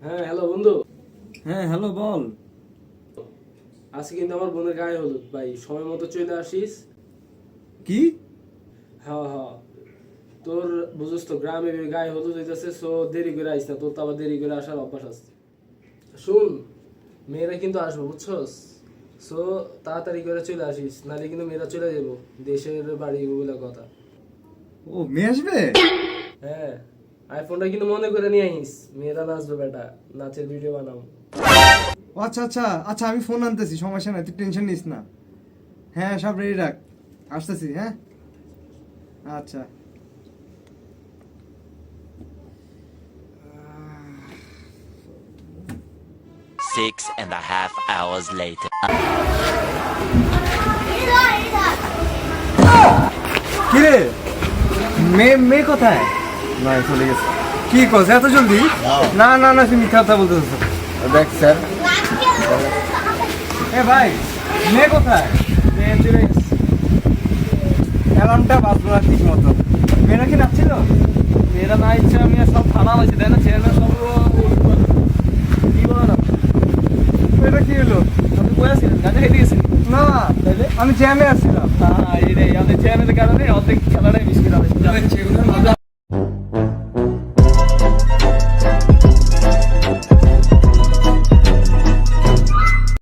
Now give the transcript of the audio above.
হ্যাঁ হ্যালো বন্ধু। হ্যাঁ হ্যালো, বল। আজকে কিন্তু আমার বোনের গায়ে হলুদ ভাই, সময় মতো চলে আসিস। কি? হ্যাঁ হ্যাঁ, তোর বুঝছ তো গ্রামে গায়ে হলুদ হইতেছে, সো দেরি করে আইস না, তোর তো আবার দেরি করে আসার অভ্যাস আছে। শুন, মেয়েরা কিন্তু আসবো বুঝছস, সো তাড়াতাড়ি করে চলে আসিস, নাহলে কিন্তু মেয়েরা চলে যাবো, দেশের বাড়ি বলে কথা। ও, মেয়ে আসবে? হ্যাঁ, আইফোনটা কিন্তু মনে করে নিয়ে আইস, মেয়েরা নাচবে বেটা, নাচের ভিডিও বানাবো। ও আচ্ছা আচ্ছা আচ্ছা, আমি ফোন আনতেছি, সমস্যা নাই, তুই টেনশন নিস না। হ্যাঁ, সব রেডি রাখ, আসতেছি। হ্যাঁ আচ্ছা। 6.5 hours later. কিরে, মেয়ে মেয়ে কোথায়? না, চলে গেছে। কি করছে এত জলদি? না না না, তুমি মিথ্যা কথা বলতেছ। দেখ স্যার, এ ভাই, মেয়ে কোথায়? মেয়ে চলে গেছে। অ্যালার্মটা বাজলো না ঠিক মতো। মেয়েরা কি নাচছিল? মেয়েরা না ইচ্ছে আমি আর সব ফানা হয়েছে, তাই না? চেয়ারম্যান সব কি বলো না, এটা কি হলো? আপনি বই আসছিলেন, গাঁজা খেতে গেছিলেন? না, আমি জ্যামে আসছিলাম। হ্যাঁ, এই রে, আমাদের চেয়ারম্যানের কারণে অর্ধেক খেলাটাই মিস করে